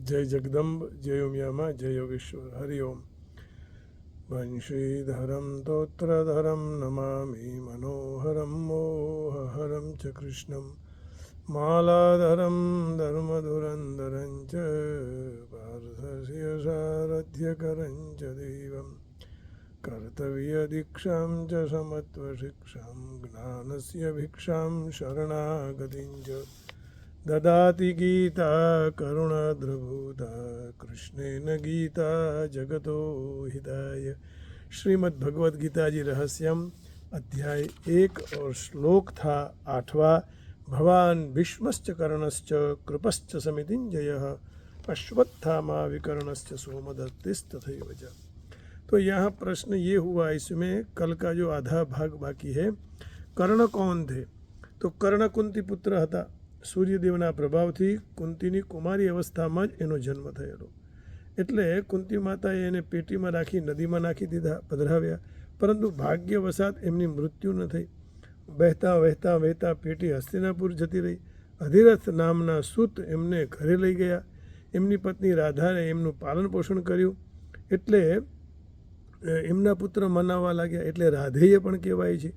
जय जगदम्ब जय उम्यामा जय योगेश्वर हरि ओम। वंशीधरं तोत्रधरं नमामि मनोहरं मोहहरं च कृष्णं मालाधरं धर्मधुरन्धरं च पार्थस्य सारथ्यकरं च देवं कर्तव्यदीक्षां च समत्वशिक्षां ज्ञानस्य भिक्षां शरणागतिं च ददाति गीता करुणाद्रभूता कृष्णेन गीता जगतो हिताय। श्रीमद् भगवद गीता जी रहस्यम अध्याय 1 और श्लोक था 8वां। भवान भीष्मश्च कर्णश्च कृपश्च समितिञ्जयः अश्वत्थामा विकर्णश्च सोमदत्तिस्तथैव च। तो यहाँ प्रश्न ये हुआ, इसमें कल का जो आधा भाग बाकी है। कर्ण कौन थे? तो कर्ण कुंती पुत्र હતા। સૂર્યદેવના પ્રભાવથી કુંતીની કુમારી અવસ્થામાં જ એનો જન્મ થયેલો, એટલે કુંતી માતાએ એને પેટીમાં રાખી નદીમાં નાખી દીધા, પધરાવ્યા, પરંતુ ભાગ્યવશાત એમની મૃત્યુ ન થઈ। વહેતા વહેતા વહેતા પેટી હસ્તિનાપુર જતી રહી। અધિરથ નામના સૂત એમને ઘરે લઈ ગયા। એમની પત્ની રાધાએ એમનું પાલન પોષણ કર્યું, એટલે એમના પુત્ર મનાવવા लाग्યા, એટલે રાધેય પણ કહેવાય છે।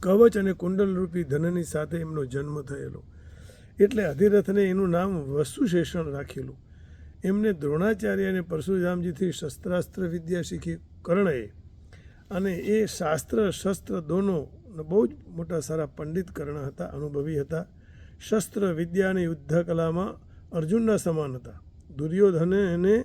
કવચ અને કુંડલ રૂપી ધનની સાથે એમનો જન્મ થયેલો, એટલે અધિરથને એનું નામ વસુશેષણ રાખેલું। એમને દ્રોણાચાર્ય અને પરશુરામજીથી શસ્ત્રાસ્ત્ર વિદ્યા શીખી કર્ણએ, અને એ શાસ્ત્ર શસ્ત્ર દોનો બહુ જ મોટા સારા પંડિત કર્ણ હતા, અનુભવી હતા। શસ્ત્ર વિદ્યા અને યુદ્ધ કલામાં અર્જુનના સમાન હતા। દુર્યોધને એને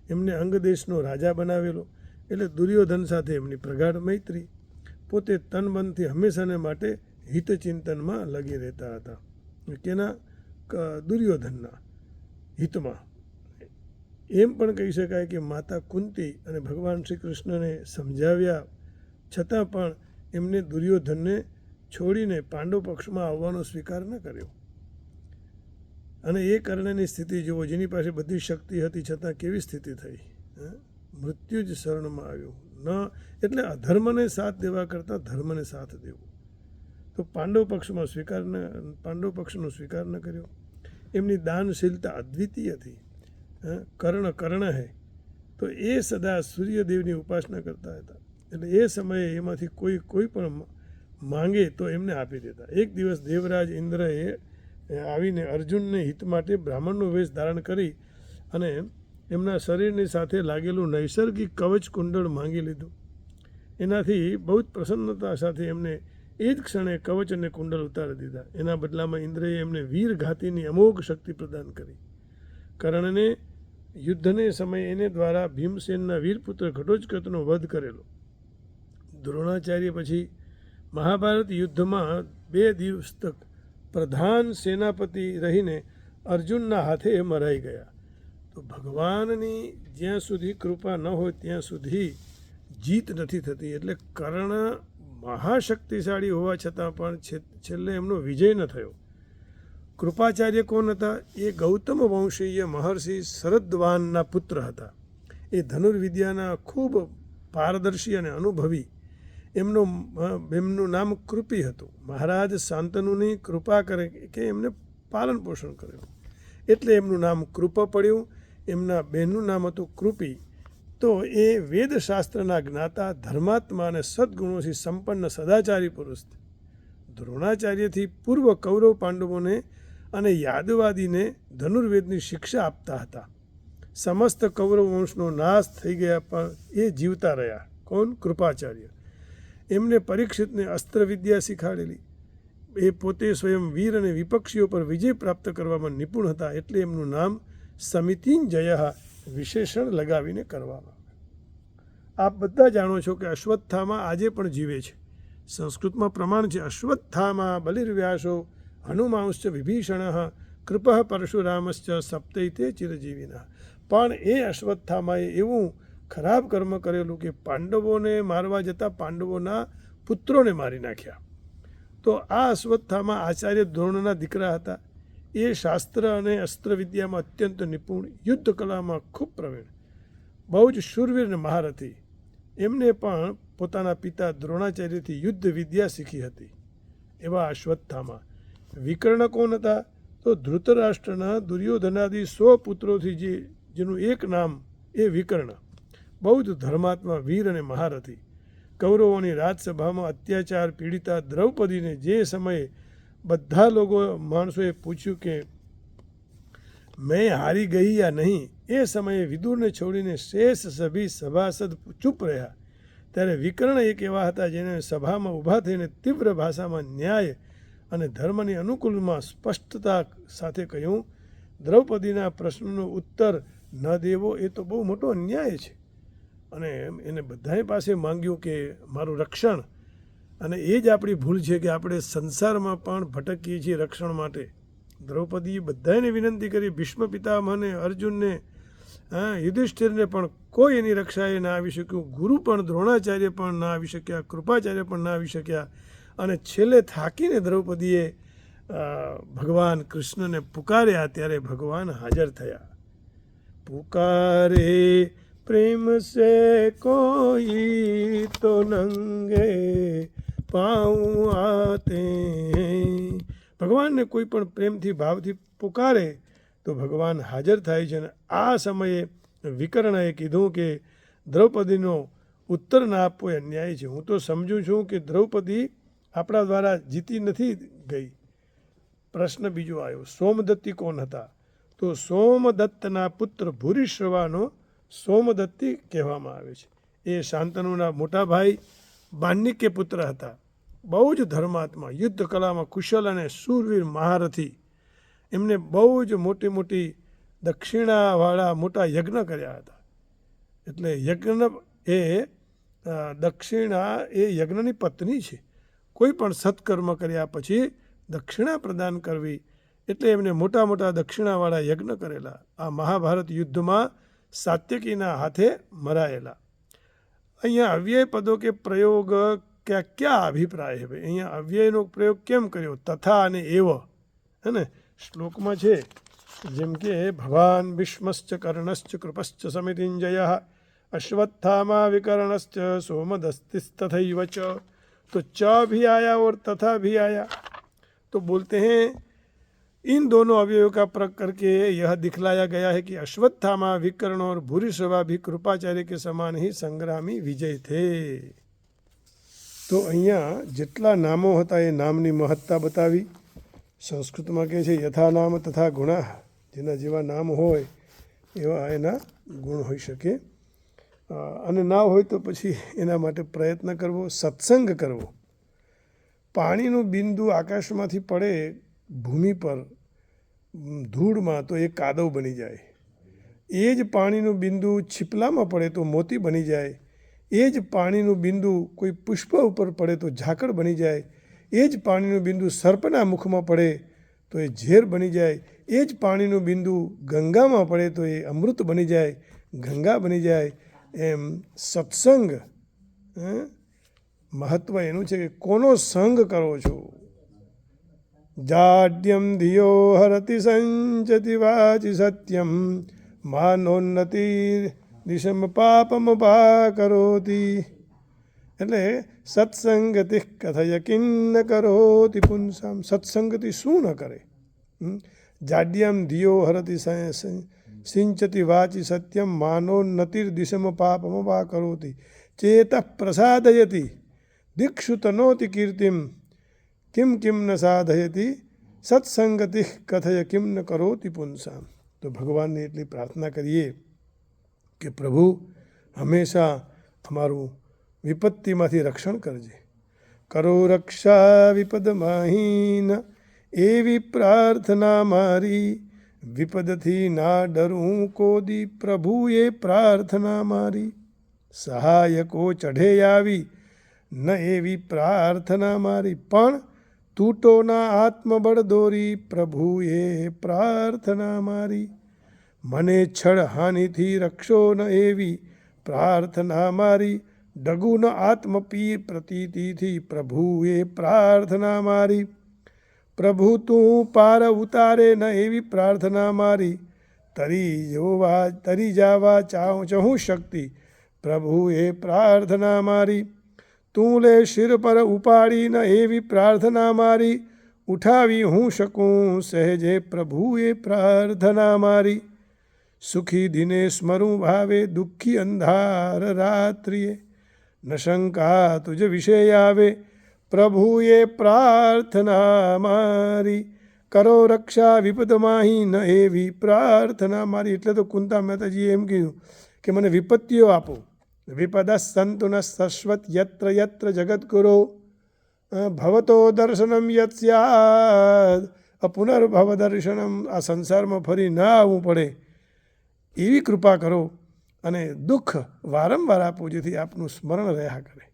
એમને અંગદેશનો રાજા બનાવેલો, એટલે દુર્યોધન સાથે એમની પ્રગાઢ મૈત્રી। પોતે તનબનથી હંમેશાને માટે હિતચિંતનમાં લગી રહેતા હતા। કેના? દુર્યોધનના હિતમાં। એમ પણ કહી શકાય કે માતા કુંતી અને ભગવાન શ્રી કૃષ્ણને સમજાવ્યા છતાં પણ એમને દુર્યોધનને છોડીને પાંડવ પક્ષમાં આવવાનો સ્વીકાર ન કર્યો। અને એ કર્ણની સ્થિતિ જુઓ, જેની પાસે બધી શક્તિ હતી છતાં કેવી સ્થિતિ થઈ, મૃત્યુ જ શરણમાં આવ્યું ન। એટલે અધર્મને સાથ દેવા કરતાં ધર્મને સાથ દેવો। તો પાંડવ પક્ષનો સ્વીકાર ન કર્યો। એમની દાનશીલતા અદ્વિતીય હતી। કર્ણ હૈ, તો એ સદા સૂર્યદેવની ઉપાસના કરતા હતા, એટલે એ સમયે એમાંથી કોઈ પણ માંગે તો એમને આપી દેતા। એક દિવસ દેવરાજ ઇન્દ્રએ આવીને અર્જુનને હિત માટે બ્રાહ્મણનો વેશ ધારણ કરી અને એમના શરીરની સાથે લાગેલું નૈસર્ગિક કવચ કુંડળ માંગી લીધું। એનાથી બહુ જ પ્રસન્નતા સાથે એમને એ જ ક્ષણે કવચ અને કુંડલ ઉતારી દીધા। એના બદલામાં ઇન્દ્રએ એમને વીર ઘાતીની અમોઘ શક્તિ પ્રદાન કરી। કર્ણને યુદ્ધને સમયે એને દ્વારા ભીમસેનના વીરપુત્ર ઘટોત્કચનો વધ કરેલો। દ્રોણાચાર્ય પછી મહાભારત યુદ્ધમાં 2 દિવસ તક પ્રધાન સેનાપતિ રહીને અર્જુનના હાથે મરાઈ ગયા। તો ભગવાનની જ્યાં સુધી કૃપા ન હોય ત્યાં સુધી જીત નથી થતી। એટલે કર્ણ મહાશક્તિશાળી હોવા છતાં પણ છેલ્લે એમનો વિજય ન થયો। કૃપાચાર્ય કોણ હતા? એ ગૌતમ વંશીય મહર્ષિ શરદ્વાનના પુત્ર હતા। એ ધનુર્વિદ્યાના ખૂબ પારદર્શી અને અનુભવી। એમનું નામ કૃપી હતું। મહારાજ શાંતનુની કૃપા કરે કે એમને પાલન પોષણ કર્યું, એટલે એમનું નામ કૃપ પડ્યું। એમના બહેનનું નામ હતું કૃપી। તો એ વેદશાસ્ત્રના જ્ઞાતા, ધર્માત્મા અને સદગુણોથી સંપન્ન સદાચારી પુરુષ। દ્રોણાચાર્યથી પૂર્વ કૌરવ પાંડવોને અને યાદવાદીને ધનુર્વેદની શિક્ષા આપતા હતા। સમસ્ત કૌરવ વંશનો નાશ થઈ ગયા પણ એ જીવતા રહ્યા। કોણ? કૃપાચાર્ય। એમને પરીક્ષિતને અસ્ત્ર વિદ્યા શીખાડેલી। એ પોતે સ્વયં વીર અને વિપક્ષીઓ પર વિજય પ્રાપ્ત કરવામાં નિપુણ હતા, એટલે એમનું નામ સમિતિંજય વિશેષણ લગાવીને કરવામાં આવે। આપ બધા જાણો છો કે અશ્વત્થામા આજે પણ જીવે છે। સંસ્કૃતમાં પ્રમાણ છે, અશ્વત્થામા બલિર્વ્યાસો હનુમાંશ્ચ વિભીષણ કૃપ પરશુરામશ્ચ સપ્તૈતે ચિરજીવિના। પણ એ અશ્વત્થામાએ એવું ખરાબ કર્મ કરેલું કે પાંડવોને મારવા જતાં પાંડવોના પુત્રોને મારી નાખ્યા। તો આ અશ્વત્થામા આચાર્ય દ્રોણના દીકરા હતા। એ શાસ્ત્ર અને અસ્ત્ર વિદ્યામાં અત્યંત નિપુણ, યુદ્ધ કલામાં ખૂબ પ્રવીણ, બહુ જ શૂરવીર અને મહારથી। એમને પણ પોતાના પિતા દ્રોણાચાર્યથી યુદ્ધ વિદ્યા શીખી હતી। એવા અશ્વત્થામા। વિકર્ણ કોણ હતા? તો ધૃતરાષ્ટ્રના દુર્યોધનાદિ 100 પુત્રોથી જેનું એક નામ એ વિકર્ણ, બહુ જ ધર્માત્મા, વીર અને મહારથી. કૌરવોની રાજસભામાં અત્યાચાર પીડિતા દ્રૌપદીને જે સમયે બધા માણસોએ પૂછ્યું કે મેં હારી ગઈ યા નહીં, એ સમયે વિદુરને છોડીને શેષ સભી સભાસદ ચૂપ રહ્યા. ત્યારે વિકર્ણ એક એવા હતા જેને સભામાં ઊભા થઈને તીવ્ર ભાષામાં ન્યાય અને ધર્મની અનુકૂળમાં સ્પષ્ટતા સાથે કહ્યું, દ્રૌપદીના પ્રશ્નનો ઉત્તર ન દેવો એ તો બહુ મોટો અન્યાય છે. અને એને બધાની પાસે માંગ્યું કે મારું રક્ષણ. અને એ જ આપણી ભૂલ છે કે આપણે સંસારમાં પણ ભટકીએ છીએ રક્ષણ માટે. દ્રૌપદીએ બધાને વિનંતી કરી, ભીષ્મ પિતામહને, અર્જુનને, યુધિષ્ઠિરને, પણ કોઈ એની રક્ષાએ ના આવી શક્યું. ગુરુ પણ, દ્રોણાચાર્ય પણ ના આવી શક્યા, કૃપાચાર્ય પણ ના આવી શક્યા. અને છેલ્લે થાકીને દ્રૌપદીએ ભગવાન કૃષ્ણને પુકાર્યા, ત્યારે ભગવાન હાજર થયા. પુકારે પ્રેમ સે કોઈ તો નંગે પાઉં આતે. ભગવાનને કોઈ પણ પ્રેમથી, ભાવથી પુકારે તો ભગવાન હાજર થાય છે. અને આ સમયે વિકર્ણએ કીધું કે દ્રૌપદીનો ઉત્તર ના આપવો એ અન્યાય છે. હું તો સમજું છું કે દ્રૌપદી આપણા દ્વારા જીતી નથી ગઈ. પ્રશ્ન બીજો આવ્યો, સોમદત્તી કોણ હતા? તો સોમદત્તના પુત્ર ભૂરિશ્રવાનો સોમદત્તી કહેવામાં આવે છે. એ શાંતનુના મોટા ભાઈ બાલ્મીકે પુત્ર હતા. બહુ જ ધર્માત્મા, યુદ્ધ કલામાં કુશલ અને શૂરવીર મહારથી. એમને બહુ જ મોટી મોટી દક્ષિણાવાળા મોટા યજ્ઞ કર્યા હતા. એટલે યજ્ઞ એ દક્ષિણા એ યજ્ઞની પત્ની છે. કોઈ પણ સત્કર્મ કર્યા પછી દક્ષિણા પ્રદાન કરવી, એટલે એમને મોટા મોટા દક્ષિણાવાળા યજ્ઞ કરેલા. આ મહાભારત યુદ્ધમાં સાત્યકીના હાથે મરાયેલા. અહીંયા અવ્યય પદો કે પ્રયોગ ક્યાં અભિપ્રાય છે? અહીંયા અવ્યયનો પ્રયોગ કેમ કર્યો? તથા અને એવ, હે ને, શ્લોકમાં છે. જેમ કે ભવાન ભીષ્મશ્ચ કર્ણશ્ચ કૃપશ્ચ સમિતિંજય અશ્વત્થામા વિકર્ણશ્ચ सोमदस्तिस्तथैव च. तो च भी आया और तथा भी आया. तो बोलते हैं इन दोनों अवयवों का प्रयोग करके यह दिखलाया गया है कि अश्वत्थामा, विकर्ण और भूरिश्रवा भी कृपाचार्य के समान ही संग्रामी विजय थे. તો અહીંયા જેટલા નામો હતા એ નામની મહત્તા બતાવી. સંસ્કૃતમાં કહે છે યથા નામ તથા ગુણા. જેના જેવા નામ હોય એવા એના ગુણ હોઈ શકે. અને ના હોય તો પછી એના માટે પ્રયત્ન કરવો, સત્સંગ કરવો. પાણીનું બિંદુ આકાશમાંથી પડે ભૂમિ પર ધૂળમાં તો એ કાદવ બની જાય. એ જ પાણીનું બિંદુ છીપલામાં પડે તો મોતી બની જાય. એ જ પાણીનું બિંદુ કોઈ પુષ્પ ઉપર પડે તો ઝાકળ બની જાય. એ જ પાણીનું બિંદુ સર્પના મુખમાં પડે તો એ ઝેર બની જાય. એ જ પાણીનું બિંદુ ગંગામાં પડે તો એ અમૃત બની જાય, ગંગા બની જાય. એમ સત્સંગ મહત્વ એનું છે કે કોનો સંગ કરો છો. જાડ્યમ ધિયો હરતિ સંચતિ વાચી સત્યમ માનોન્નતિ દિશમ પાપમ પા કરોતી. એટલે સત્સંગતિ કથય કિન્ન કરોતી પુંસામ. સત્સંગતિ શું ન કરે? જાડ્યમ ધિયો હરતિ સિંચતી વાચી સત્યમ માનોન્નતિર દિશમ પાપમ પા કરોતી. ચેત પ્રસાદયતિ દિક્ષુ તનોતિ કીર્તિમ કિમ કિમ ન સાધયતિ સત્સંગતિ કથય કિમ ન કરોતિ પુંસામ. તો ભગવાનને એટલી પ્રાર્થના કરીએ કે પ્રભુ હંમેશા અમારું વિપત્તિમાંથી રક્ષણ કરજે. કરો રક્ષા વિપદમાહીન એવી પ્રાર્થના મારી. વિપદથી ના ડરું કોદી પ્રભુએ પ્રાર્થના મારી. સહાયકો ચઢે આવી ન એવી પ્રાર્થના મારી. પણ તૂટો ના આત્મબળ દોરી પ્રભુએ પ્રાર્થના મારી. મને છળ હાનિથી રક્ષો ન એવી પ્રાર્થના મારી. ડગુ ન આત્મપીર પ્રતીતિથી પ્રભુએ પ્રાર્થના મારી. પ્રભુ તું પાર ઉતારે ન એવી પ્રાર્થના મારી. તરી જાવા ચાહું શક્તિ પ્રભુએ પ્રાર્થના મારી. તું લે શિર પર ઉપાડી ન એવી પ્રાર્થના મારી. ઉઠાવી હું શકું સહેજે પ્રભુએ પ્રાર્થના મારી. સુખી દિને સ્મરું ભાવે દુઃખી અંધાર રાત્રિએ. ન શંકા તુજ વિષય આવે પ્રભુએ પ્રાર્થના મારી. કરો રક્ષા વિપદ માહી ન એવી પ્રાર્થના મારી. એટલે તો કુંતા મહેતાજીએ એમ કીધું કે મને વિપત્તિઓ આપો. વિપદ સંતુ ન શશ્વત યત્ર યત્ર જગદગુરો ભવતો દર્શનમ યત સ્યાદ. પુનર્ભવ દર્શનમ. આ સંસારમાં ફરી ના આવવું પડે એવી કૃપા કરો અને દુઃખ વારંવાર આપો જેથી આપનું સ્મરણ રહ્યા કરે.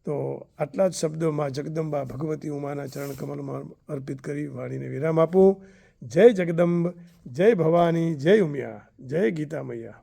તો આટલા જ શબ્દોમાં જગદંબા ભગવતી ઉમાના ચરણ કમલમાં અર્પિત કરી વાણીને વિરામ આપું. જય જગદંબ, જય ભવાની, જય ઉમિયા, જય ગીતા મૈયા.